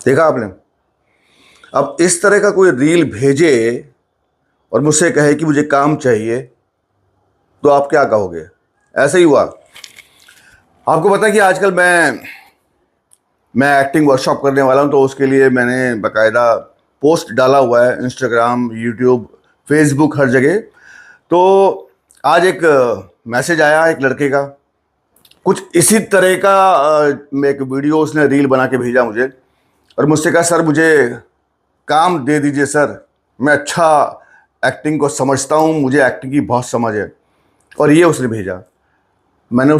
देखा आपने। अब इस तरह का कोई रील भेजे और मुझसे कहे कि मुझे काम चाहिए, तो आप क्या कहोगे? ऐसे ही हुआ। आपको पता है कि आजकल मैं एक्टिंग वर्कशॉप करने वाला हूं, तो उसके लिए मैंने बकायदा पोस्ट डाला हुआ है इंस्टाग्राम, यूट्यूब, फेसबुक, हर जगह। तो आज एक मैसेज आया एक लड़के का, कुछ इसी तरह का एक वीडियो उसने रील बना के भेजा मुझे और मुझसे कहा, सर मुझे काम दे दीजिए सर, मैं अच्छा एक्टिंग को समझता हूँ, मुझे एक्टिंग की बहुत समझ है। और ये उसने भेजा। मैंने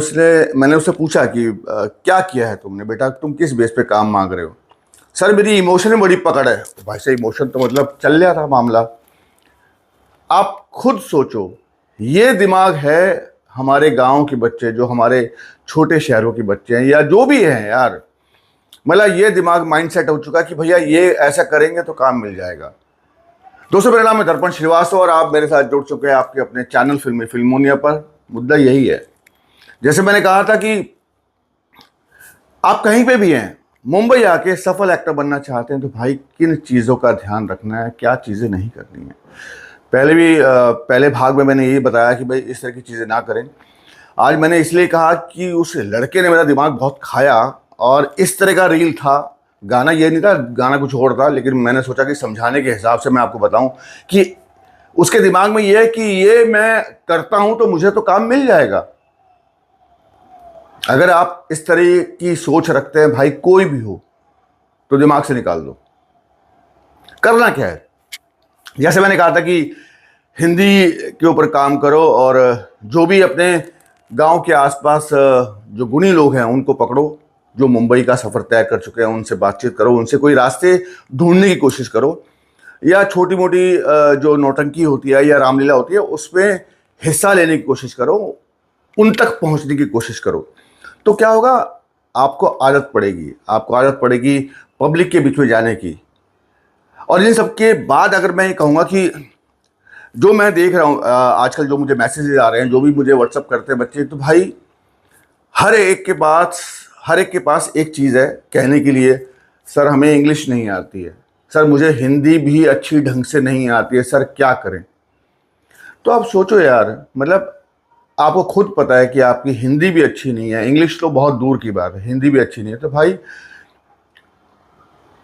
उससे पूछा कि क्या किया है तुमने बेटा, तुम किस बेस पे काम मांग रहे हो? सर मेरी इमोशन में बड़ी पकड़ है। तो भाई से इमोशन तो मतलब चल रहा था मामला। आप खुद सोचो, ये दिमाग है हमारे गांव के बच्चे, जो हमारे छोटे शहरों के बच्चे हैं या जो भी हैं यार, मतलब ये दिमाग माइंडसेट हो चुका कि भैया ये ऐसा करेंगे तो काम मिल जाएगा। दोस्तों, मेरा नाम है दर्पण श्रीवास्तव और आप मेरे साथ जुड़ चुके हैं आपके अपने चैनल फिल्मोनिया पर। मुद्दा यही है, जैसे मैंने कहा था कि आप कहीं पे भी हैं, मुंबई आके सफल एक्टर बनना चाहते हैं, तो भाई किन चीज़ों का ध्यान रखना है, क्या चीज़ें नहीं करनी है। पहले भाग में मैंने यही बताया कि भाई इस तरह की चीज़ें ना करें। आज मैंने इसलिए कहा कि उस लड़के ने मेरा दिमाग बहुत खाया और इस तरह का रील था। गाना ये नहीं था, गाना कुछ और था, लेकिन मैंने सोचा कि समझाने के हिसाब से मैं आपको बताऊं कि उसके दिमाग में ये है कि ये मैं करता हूं तो मुझे तो काम मिल जाएगा। अगर आप इस तरह की सोच रखते हैं, भाई कोई भी हो, तो दिमाग से निकाल दो। करना क्या है? जैसे मैंने कहा था कि हिंदी के ऊपर काम करो और जो भी अपने गांव के आसपास जो गुणी लोग हैं उनको पकड़ो, जो मुंबई का सफ़र तय कर चुके हैं, उनसे बातचीत करो, उनसे कोई रास्ते ढूंढने की कोशिश करो, या छोटी मोटी जो नौटंकी होती है या रामलीला होती है उसमें हिस्सा लेने की कोशिश करो, उन तक पहुंचने की कोशिश करो। तो क्या होगा, आपको आदत पड़ेगी पब्लिक के बीच में जाने की। और इन सब के बाद अगर मैं ये कहूँगा कि जो मैं देख रहा हूँ आजकल, जो मुझे मैसेजेस आ रहे हैं, जो भी मुझे व्हाट्सअप करते हैं बच्चे, तो भाई हर एक के पास एक चीज़ है कहने के लिए, सर हमें इंग्लिश नहीं आती है, सर मुझे हिंदी भी अच्छी ढंग से नहीं आती है, सर क्या करें? तो आप सोचो यार, मतलब आपको खुद पता है कि आपकी हिंदी भी अच्छी नहीं है, इंग्लिश तो बहुत दूर की बात है, हिंदी भी अच्छी नहीं है, तो भाई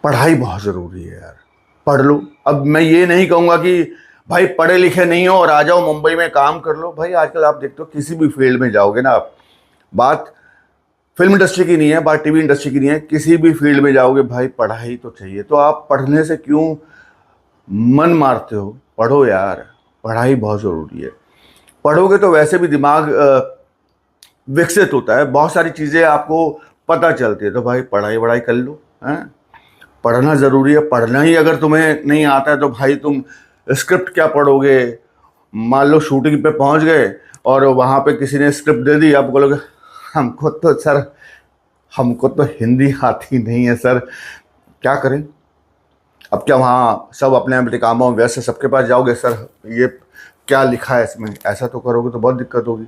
पढ़ाई बहुत ज़रूरी है यार, पढ़ लो। अब मैं ये नहीं कहूँगा कि भाई पढ़े लिखे नहीं हो और आ जाओ मुंबई में काम कर लो। भाई आजकल आप देखते हो किसी भी फील्ड में जाओगे ना आप, बात फिल्म इंडस्ट्री की नहीं है, बात टीवी इंडस्ट्री की नहीं है, किसी भी फील्ड में जाओगे भाई पढ़ाई तो चाहिए। तो आप पढ़ने से क्यों मन मारते हो? पढ़ो यार, पढ़ाई बहुत ज़रूरी है। पढ़ोगे तो वैसे भी दिमाग विकसित होता है, बहुत सारी चीज़ें आपको पता चलती है। तो भाई पढ़ाई वढ़ाई कर लो, हैं? पढ़ना ज़रूरी है। पढ़ना ही अगर तुम्हें नहीं आता है तो भाई तुम स्क्रिप्ट क्या पढ़ोगे? मान लो शूटिंग पे पहुंच गए और वहाँ पे किसी ने स्क्रिप्ट दे दी, आप बोलोगे हमको तो हिंदी आती नहीं है सर, क्या करें? अब क्या वहाँ सब अपने अपने कामों में व्यस्त है, सबके पास जाओगे, सर ये क्या लिखा है इसमें, ऐसा तो करोगे तो बहुत दिक्कत होगी।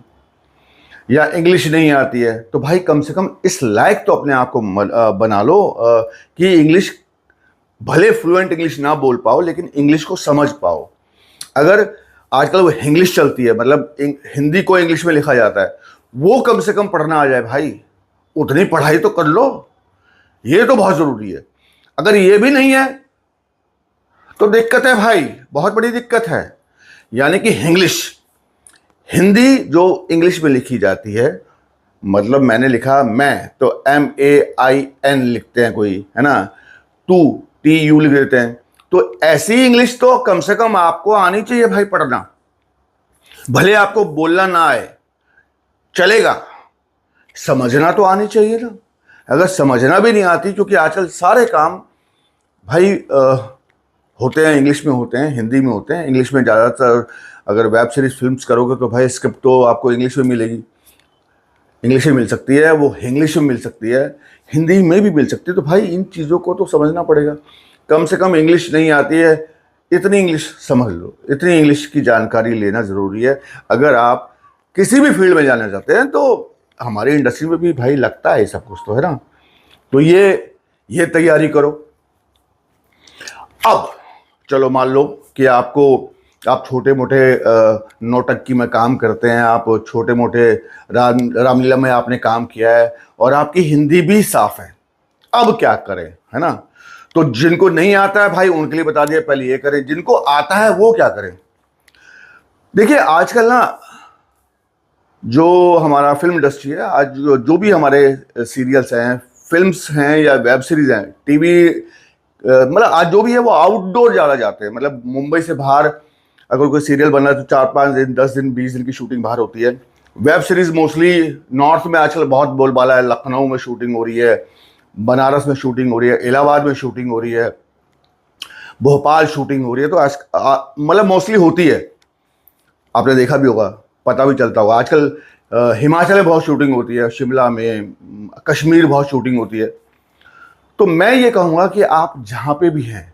या इंग्लिश नहीं आती है तो भाई कम से कम इस लायक तो अपने आप को बना लो कि इंग्लिश, भले फ्लुएंट इंग्लिश ना बोल पाओ लेकिन इंग्लिश को समझ पाओ। अगर आजकल वो इंग्लिश चलती है, मतलब हिंदी को इंग्लिश में लिखा जाता है, वो कम से कम पढ़ना आ जाए भाई, उतनी पढ़ाई तो कर लो, ये तो बहुत ज़रूरी है। अगर ये भी नहीं है तो दिक्कत है भाई, बहुत बड़ी दिक्कत है। यानी कि इंग्लिश, हिंदी जो इंग्लिश में लिखी जाती है, मतलब मैंने लिखा मैं तो MAIN लिखते हैं कोई, है ना, TU लिख देते हैं। तो ऐसी इंग्लिश तो कम से कम आपको आनी चाहिए भाई पढ़ना। भले आपको बोलना ना आए चलेगा, समझना तो आनी चाहिए ना। अगर समझना भी नहीं आती, क्योंकि आजकल सारे काम भाई होते हैं इंग्लिश में, होते हैं हिंदी में, होते हैं इंग्लिश में ज़्यादातर। अगर वेब सीरीज फिल्म्स करोगे तो भाई स्क्रिप्ट तो आपको इंग्लिश में मिलेगी, इंग्लिश में मिल सकती है, वो इंग्लिश में मिल सकती है, हिंदी में भी मिल सकती है। तो भाई इन चीज़ों को तो समझना पड़ेगा। कम से कम इंग्लिश नहीं आती है, इतनी इंग्लिश समझ लो, इतनी इंग्लिश की जानकारी लेना ज़रूरी है अगर आप किसी भी फील्ड में जाना चाहते हैं। तो हमारी इंडस्ट्री में भी भाई लगता है ये सब कुछ तो, है ना। तो ये तैयारी करो। अब चलो मान लो कि आप छोटे मोटे नौटंकी में काम करते हैं, आप छोटे मोटे रामलीला में आपने काम किया है और आपकी हिंदी भी साफ है। अब क्या करें, है ना? तो जिनको नहीं आता है भाई उनके लिए बता दिया, पहले ये करें, जिनको आता है वो क्या करें। देखिए आजकल ना जो हमारा फिल्म इंडस्ट्री है, आज जो भी हमारे सीरियल्स हैं, फिल्म्स हैं या वेब सीरीज हैं, टीवी, मतलब आज जो भी है वो आउटडोर ज़्यादा जाते हैं। मतलब मुंबई से बाहर अगर कोई सीरियल बन रहा है तो 4-5 दिन, 10 दिन, 20 दिन की शूटिंग बाहर होती है। वेब सीरीज मोस्टली नॉर्थ में आजकल बहुत बोलबाला है। लखनऊ में शूटिंग हो रही है, बनारस में शूटिंग हो रही है, इलाहाबाद में शूटिंग हो रही है, भोपाल शूटिंग हो रही है। तो आज मतलब मोस्टली होती है, आपने देखा भी होगा, पता भी चलता होगा। आजकल हिमाचल में बहुत शूटिंग होती है, शिमला में, कश्मीर बहुत शूटिंग होती है। तो मैं ये कहूँगा कि आप जहाँ पे भी हैं,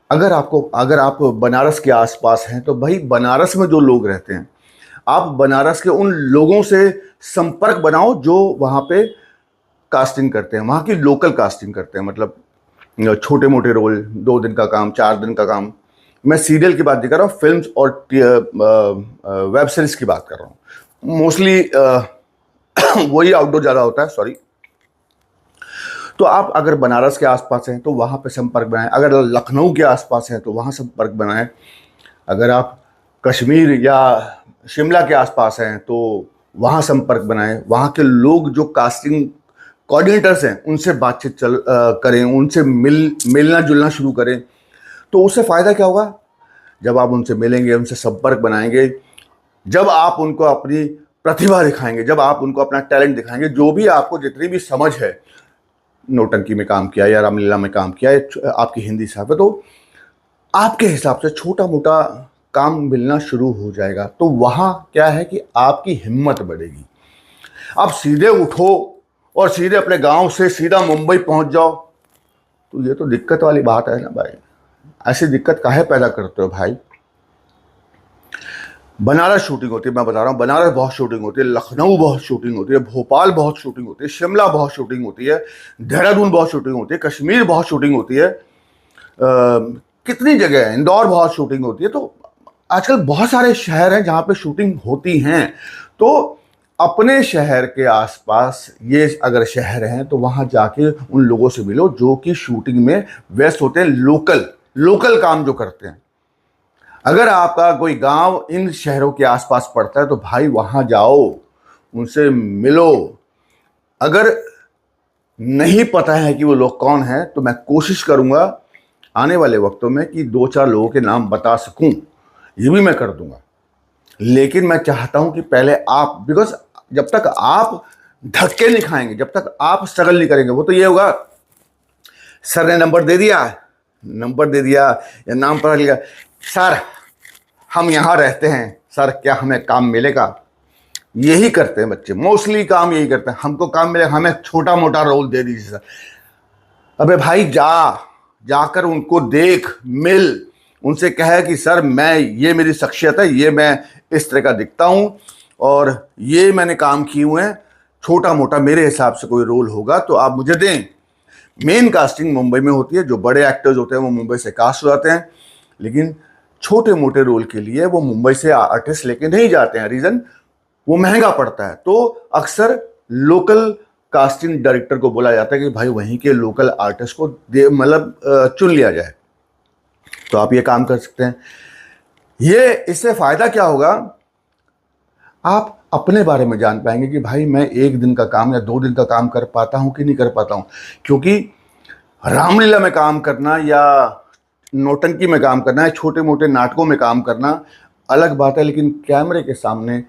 अगर आप बनारस के आसपास हैं तो भाई बनारस में जो लोग रहते हैं, आप बनारस के उन लोगों से संपर्क बनाओ जो वहाँ पे कास्टिंग करते हैं, वहाँ की लोकल कास्टिंग करते हैं। मतलब छोटे मोटे रोल, 2 दिन का काम, 4 दिन का काम। मैं सीरियल की बात नहीं कर रहा हूँ, फिल्म्स और वेब सीरीज की बात कर रहा हूँ। मोस्टली वही आउटडोर ज़्यादा होता है, सॉरी। तो आप अगर बनारस के आसपास हैं तो वहाँ पे संपर्क बनाएं, अगर लखनऊ के आसपास हैं तो वहाँ संपर्क बनाएं, अगर आप कश्मीर या शिमला के आसपास हैं तो वहाँ संपर्क बनाएं। वहाँ के लोग जो कास्टिंग कोऑर्डिनेटर्स हैं उनसे बातचीत करें, उनसे मिलना जुलना शुरू करें। तो उससे फ़ायदा क्या होगा, जब आप उनसे मिलेंगे, उनसे संपर्क बनाएंगे, जब आप उनको अपनी प्रतिभा दिखाएंगे, जब आप उनको अपना टैलेंट दिखाएंगे, जो भी आपको जितनी भी समझ है, नौटंकी में काम किया या रामलीला में काम किया है, आपकी हिंदी साफ है, तो आपके हिसाब से छोटा मोटा काम मिलना शुरू हो जाएगा। तो वहाँ क्या है कि आपकी हिम्मत बढ़ेगी। आप सीधे उठो और सीधे अपने गांव से सीधा मुंबई पहुंच जाओ, तो ये तो दिक्कत वाली बात है ना भाई। ऐसी दिक्कत काहे पैदा करते हो भाई। बनारस शूटिंग होती है, मैं बता रहा हूँ, बनारस बहुत शूटिंग होती है, लखनऊ बहुत शूटिंग होती है, भोपाल बहुत शूटिंग होती है, शिमला बहुत शूटिंग होती है, देहरादून बहुत शूटिंग होती है, कश्मीर बहुत शूटिंग होती है, कितनी जगह है, इंदौर बहुत शूटिंग होती है। तो आजकल बहुत सारे शहर हैं जहाँ पे शूटिंग होती हैं। तो अपने शहर के आसपास ये अगर शहर हैं तो वहाँ जाके उन लोगों से मिलो जो कि शूटिंग में व्यस्त होते हैं, लोकल काम जो करते हैं। अगर आपका कोई गांव इन शहरों के आसपास पड़ता है तो भाई वहां जाओ, उनसे मिलो। अगर नहीं पता है कि वो लोग कौन हैं तो मैं कोशिश करूंगा आने वाले वक्तों में कि 2-4 लोगों के नाम बता सकूं, ये भी मैं कर दूंगा। लेकिन मैं चाहता हूं कि पहले आप, बिकॉज जब तक आप धक्के नहीं खाएंगे, जब तक आप स्ट्रगल नहीं करेंगे, वो तो ये होगा सर ने नंबर दे दिया या नाम पढ़ा लिया, सर हम यहाँ रहते हैं, सर क्या हमें काम मिलेगा। यही करते हैं बच्चे, मोस्टली काम यही करते हैं, हमको काम मिलेगा, हमें छोटा मोटा रोल दे दीजिए सर। अबे भाई जाकर उनको देख, मिल, उनसे कहे कि सर ये मेरी शख्सियत है, ये मैं इस तरह का दिखता हूँ और ये मैंने काम किए हुए हैं, छोटा मोटा मेरे हिसाब से कोई रोल होगा तो आप मुझे दें। मेन कास्टिंग मुंबई में होती है, जो बड़े एक्टर्स होते हैं वो मुंबई से कास्ट हो जाते हैं, लेकिन छोटे मोटे रोल के लिए वो मुंबई से आर्टिस्ट लेके नहीं जाते हैं। रीज़न वो महंगा पड़ता है। तो अक्सर लोकल कास्टिंग डायरेक्टर को बोला जाता है कि भाई वहीं के लोकल आर्टिस्ट को मतलब चुन लिया जाए। तो आप ये काम कर सकते हैं। ये इससे फ़ायदा क्या होगा, आप अपने बारे में जान पाएंगे कि भाई मैं 1 दिन का काम या 2 दिन का काम कर पाता हूँ कि नहीं कर पाता हूँ। क्योंकि रामलीला में काम करना या नौटंकी में काम करना है, छोटे मोटे नाटकों में काम करना अलग बात है, लेकिन कैमरे के सामने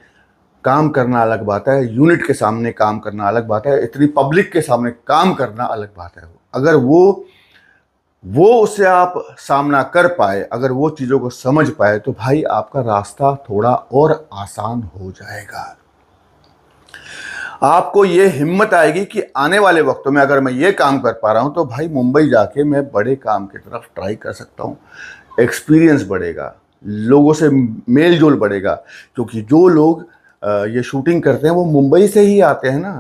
काम करना अलग बात है, यूनिट के सामने काम करना अलग बात है, इतनी पब्लिक के सामने काम करना अलग बात है। अगर वो उससे आप सामना कर पाए, अगर वो चीज़ों को समझ पाए तो भाई आपका रास्ता थोड़ा और आसान हो जाएगा। आपको ये हिम्मत आएगी कि आने वाले वक्तों में अगर मैं ये काम कर पा रहा हूँ तो भाई मुंबई जाके मैं बड़े काम की तरफ ट्राई कर सकता हूँ। एक्सपीरियंस बढ़ेगा, लोगों से मेल जोल बढ़ेगा, क्योंकि जो लोग ये शूटिंग करते हैं वो मुंबई से ही आते हैं ना,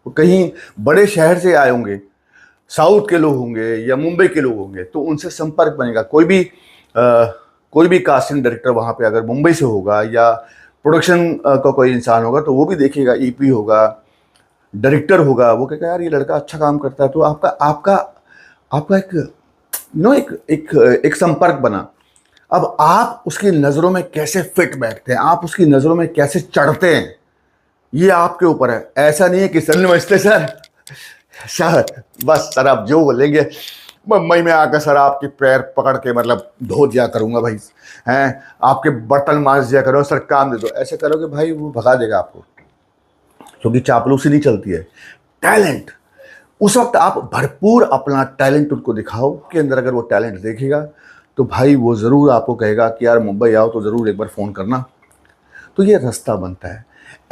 वो कहीं बड़े शहर से आए होंगे। साउथ के लोग होंगे या मुंबई के लोग होंगे तो उनसे संपर्क बनेगा। कोई भी कास्टिंग डायरेक्टर वहाँ पे अगर मुंबई से होगा या प्रोडक्शन का कोई इंसान होगा तो वो भी देखेगा, ईपी होगा, डायरेक्टर होगा, वो कहेगा यार ये लड़का अच्छा काम करता है, तो आपका आपका आपका एक एक संपर्क बना। अब आप उसकी नज़रों में कैसे फिट बैठते हैं, आप उसकी नज़रों में कैसे चढ़ते हैं, ये आपके ऊपर है। ऐसा नहीं है कि सर नमस्ते सर, सर बस सर आप जो बोलेंगे मुंबई में आकर सर आपके पैर पकड़ के मतलब धो दिया करूंगा भाई, हैं आपके बर्तन मांज दिया करो सर, काम दे दो। ऐसे करोगे भाई वो भगा देगा आपको, क्योंकि चापलूसी नहीं चलती है। टैलेंट, उस वक्त आप भरपूर अपना टैलेंट उनको दिखाओ कि अंदर अगर वो टैलेंट देखेगा तो भाई वो ज़रूर आपको कहेगा कि यार मुंबई आओ तो ज़रूर एक बार फ़ोन करना। तो ये रास्ता बनता है,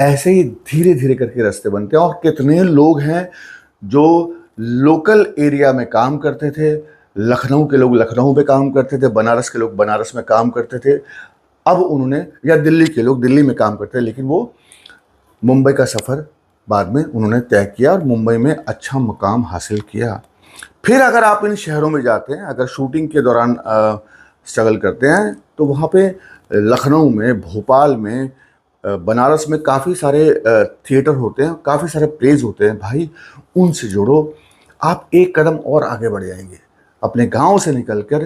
ऐसे ही धीरे धीरे करके रास्ते बनते हैं। और कितने लोग हैं जो लोकल एरिया में काम करते थे, लखनऊ के लोग लखनऊ में काम करते थे, बनारस के लोग बनारस में काम करते थे, अब उन्होंने, या दिल्ली के लोग दिल्ली में काम करते थे, लेकिन वो मुंबई का सफ़र बाद में उन्होंने तय किया और मुंबई में अच्छा मुकाम हासिल किया। फिर अगर आप इन शहरों में जाते हैं, अगर शूटिंग के दौरान स्ट्रगल करते हैं तो वहाँ पे लखनऊ में, भोपाल में, बनारस में काफ़ी सारे थिएटर होते हैं, काफ़ी सारे प्लेज होते हैं। भाई उनसे जुड़ो, आप एक कदम और आगे बढ़ जाएंगे अपने गांव से निकलकर,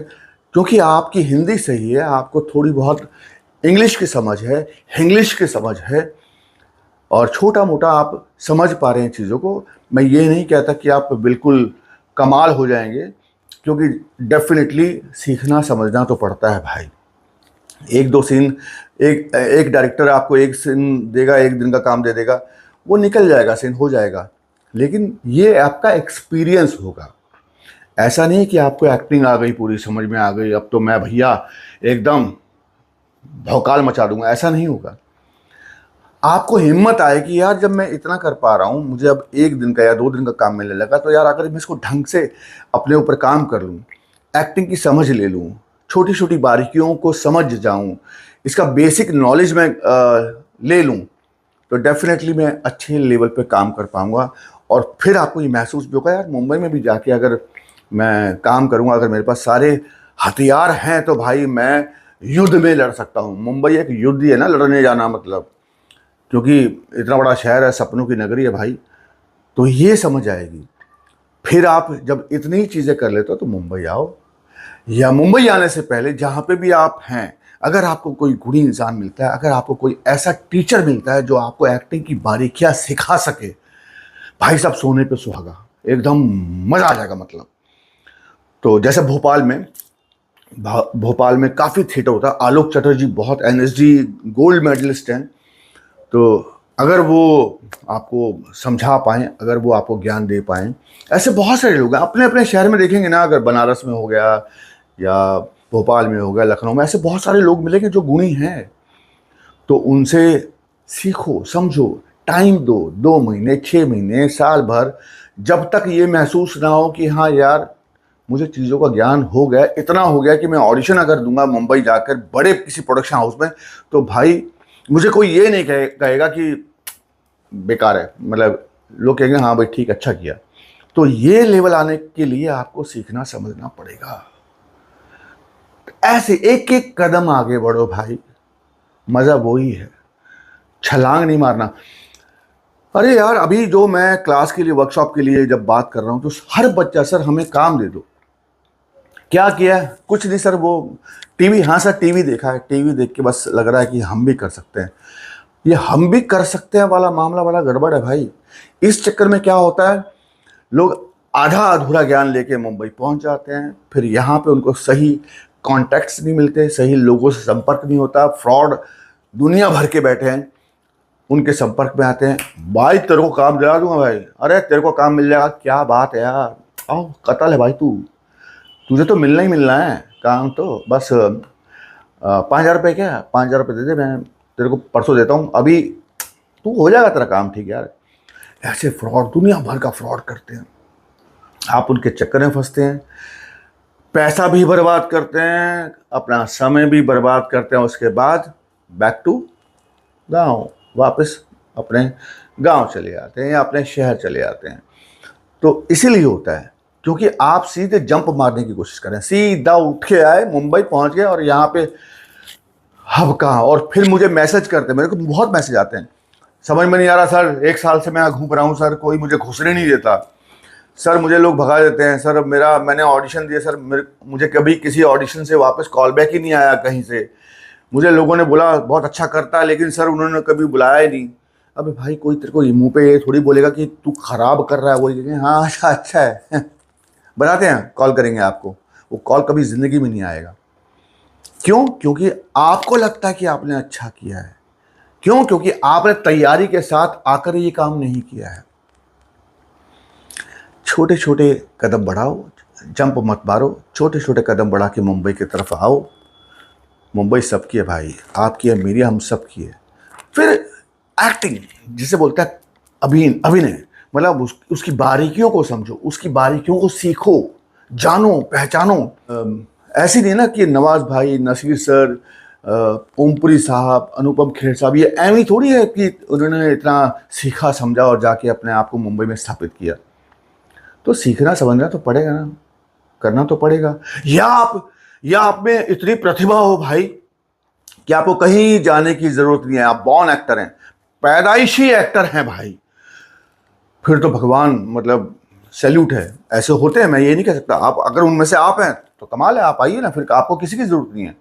क्योंकि आपकी हिंदी सही है, आपको थोड़ी बहुत इंग्लिश की समझ है, इंग्लिश की समझ है, और छोटा मोटा आप समझ पा रहे हैं चीज़ों को। मैं ये नहीं कहता कि आप बिल्कुल कमाल हो जाएंगे, क्योंकि डेफिनेटली सीखना समझना तो पड़ता है भाई। एक दो सीन, एक डायरेक्टर आपको एक सीन देगा, एक दिन का काम दे देगा, वो निकल जाएगा, सीन हो जाएगा, लेकिन ये आपका एक्सपीरियंस होगा। ऐसा नहीं कि आपको एक्टिंग आ गई, पूरी समझ में आ गई, अब तो मैं भैया एकदम भौकाल मचा दूंगा, ऐसा नहीं होगा। आपको हिम्मत आए कि यार जब मैं इतना कर पा रहा हूँ, मुझे अब एक दिन का या 2 दिन का काम मिलने लगा, तो यार अगर मैं इसको ढंग से अपने ऊपर काम कर लूँ, एक्टिंग की समझ ले लूँ, छोटी छोटी बारीकियों को समझ जाऊँ, इसका बेसिक नॉलेज मैं ले लूँ, तो डेफिनेटली मैं अच्छे लेवल पे काम कर पाऊँगा। और फिर आपको ये महसूस भी होगा यार मुंबई में भी जाके अगर मैं काम करूँगा, अगर मेरे पास सारे हथियार हैं तो भाई मैं युद्ध में लड़ सकता हूँ। मुंबई एक युद्ध ही है ना, लड़ने जाना मतलब, क्योंकि इतना बड़ा शहर है, सपनों की नगरी है भाई। तो ये समझ आएगी। फिर आप जब इतनी चीज़ें कर लेते हो तो मुंबई आओ, या मुंबई आने से पहले जहाँ पे भी आप हैं, अगर आपको कोई गुणी इंसान मिलता है, अगर आपको कोई ऐसा टीचर मिलता है जो आपको एक्टिंग की बारीकियाँ सिखा सके, भाई साहब सोने पे सुहागा, एकदम मज़ा आ जाएगा मतलब। तो जैसे भोपाल में काफ़ी थिएटर होता है, आलोक चटर्जी बहुत एनएसडी गोल्ड मेडलिस्ट हैं, तो अगर वो आपको समझा पाएँ, अगर वो आपको ज्ञान दे पाएँ, ऐसे बहुत सारे लोग हैं अपने अपने शहर में देखेंगे ना, अगर बनारस में हो गया या भोपाल में हो गया, लखनऊ में, ऐसे बहुत सारे लोग मिलेंगे जो गुणी हैं। तो उनसे सीखो, समझो, टाइम दो, 2 महीने, 6 महीने, साल भर, जब तक ये महसूस ना हो कि हाँ यार मुझे चीज़ों का ज्ञान हो गया, इतना हो गया कि मैं ऑडिशन अगर दूंगा मुंबई जाकर बड़े किसी प्रोडक्शन हाउस में, तो भाई मुझे कोई ये नहीं कहेगा कि बेकार है, मतलब लोग कहेंगे हाँ भाई ठीक, अच्छा किया। तो ये लेवल आने के लिए आपको सीखना समझना पड़ेगा। ऐसे एक एक कदम आगे बढ़ो भाई, मज़ा वही है, छलांग नहीं मारना। अरे यार अभी जो मैं क्लास के लिए, वर्कशॉप के लिए जब बात कर रहा हूँ, तो हर बच्चा सर हमें काम दे दो, क्या किया है, कुछ नहीं सर, वो टीवी, हाँ सर टीवी देखा है, टीवी देख के बस लग रहा है कि हम भी कर सकते हैं। ये हम भी कर सकते हैं वाला मामला बड़ा गड़बड़ है भाई। इस चक्कर में क्या होता है, लोग आधा अधूरा ज्ञान लेके मुंबई पहुंच जाते हैं, फिर यहाँ पे उनको सही कॉन्टैक्ट्स नहीं मिलते, सही लोगों से संपर्क नहीं होता, फ्रॉड दुनिया भर के बैठे हैं उनके संपर्क में आते हैं, भाई तेरे को काम दिला दूंगा भाई, अरे तेरे को काम मिल जाएगा, क्या बात है यार, आओ कतल है भाई, तुझे तो मिलना ही मिलना है काम, तो बस 5,000 रुपये, क्या 5,000 रुपये दे दे, मैं तेरे को परसों देता हूँ, अभी तू हो जाएगा तेरा काम ठीक यार। ऐसे फ्रॉड दुनिया भर का फ्रॉड करते हैं, आप उनके चक्कर में फंसते हैं, पैसा भी बर्बाद करते हैं, अपना समय भी बर्बाद करते हैं, उसके बाद बैक टू गाँव, वापस अपने गांव चले आते हैं या अपने शहर चले आते हैं। तो इसीलिए होता है क्योंकि आप सीधे जंप मारने की कोशिश करें, सीधा उठ के आए, मुंबई पहुंच गए और यहाँ पे हब कहाँ। और फिर मुझे मैसेज करते, मेरे को बहुत मैसेज आते हैं, समझ में नहीं आ रहा सर, 1 साल से मैं यहाँ घूम रहा हूँ सर, कोई मुझे घुसने नहीं देता सर, मुझे लोग भगा देते हैं सर, मैंने ऑडिशन दिया सर, मुझे कभी किसी ऑडिशन से वापस कॉल बैक ही नहीं आया कहीं से, मुझे लोगों ने बोला बहुत अच्छा करता है लेकिन सर उन्होंने कभी बुलाया ही नहीं। अबे भाई, कोई तेरे को मुंह पे ये थोड़ी बोलेगा कि तू खराब कर रहा है, वो कहेंगे हाँ अच्छा अच्छा है बनाते हैं, कॉल करेंगे आपको। वो कॉल कभी जिंदगी में नहीं आएगा। क्यों? क्योंकि आपको लगता है कि आपने अच्छा किया है। क्यों? क्योंकि आपने तैयारी के साथ आकर ये काम नहीं किया है। छोटे छोटे कदम बढ़ाओ, जंप मत मारो, छोटे छोटे कदम बढ़ा के मुंबई की तरफ आओ। मुंबई सबकी है भाई, आपकी है, मेरी, हम सबकी है। फिर एक्टिंग जिसे बोलता है अभिनय, मतलब उसकी बारीकियों को समझो, उसकी बारीकियों को सीखो, जानो, पहचानो। ऐसी नहीं ना कि नवाज भाई, नसीर सर, ओमपुरी साहब, अनुपम खेर साहब, ये ऐवी थोड़ी है कि उन्होंने इतना सीखा समझा और जाके अपने आप को मुंबई में स्थापित किया। तो सीखना समझना तो पड़ेगा ना, करना तो पड़ेगा। या आप में इतनी प्रतिभा हो भाई कि आपको कहीं जाने की जरूरत नहीं है, आप बॉर्न एक्टर हैं, पैदाइशी एक्टर हैं भाई, फिर तो भगवान मतलब सैल्यूट है। ऐसे होते हैं, मैं ये नहीं कह सकता, आप अगर उनमें से आप हैं तो कमाल है, आप आइए ना, फिर आपको किसी की जरूरत नहीं है,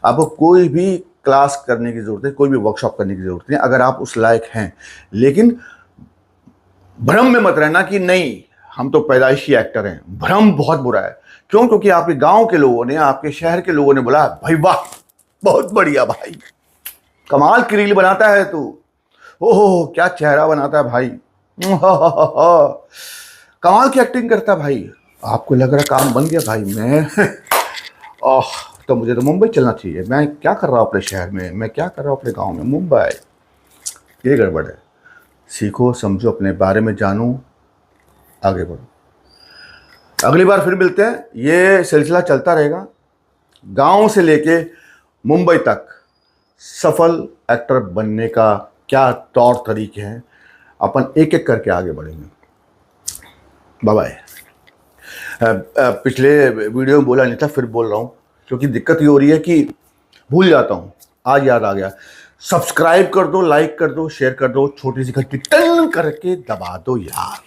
आपको कोई भी क्लास करने की जरूरत है, कोई भी वर्कशॉप करने की जरूरत नहीं है, अगर आप उस लायक हैं। लेकिन भ्रम में मत रहना कि नहीं हम तो पैदाइशी एक्टर हैं, भ्रम बहुत बुरा है। क्यों? क्योंकि आपके गांव के लोगों ने, आपके शहर के लोगों ने बोला भाई वाह बहुत बढ़िया भाई, कमाल की रील बनाता है तू, ओहो क्या चेहरा बनाता है भाई, कमाल की एक्टिंग करता है भाई। आपको लग रहा काम बन गया भाई, मैं ओह तो मुझे तो मुंबई चलना चाहिए, मैं क्या कर रहा हूँ अपने शहर में, मैं क्या कर रहा हूँ अपने गांव में, मुंबई। ये गड़बड़ है। सीखो, समझो, अपने बारे में जानो, आगे बढ़ो। अगली बार फिर मिलते हैं, ये सिलसिला चलता रहेगा, गांव से लेके मुंबई तक सफल एक्टर बनने का क्या तौर तरीके हैं, अपन एक एक करके आगे बढ़ेंगे। Bye bye. पिछले वीडियो में बोला नहीं था, फिर बोल रहा हूँ, क्योंकि दिक्कत ये हो रही है कि भूल जाता हूँ, आज याद आ गया। सब्सक्राइब कर दो, लाइक कर दो, शेयर कर दो, छोटी सी घंटी टन करके दबा दो यार।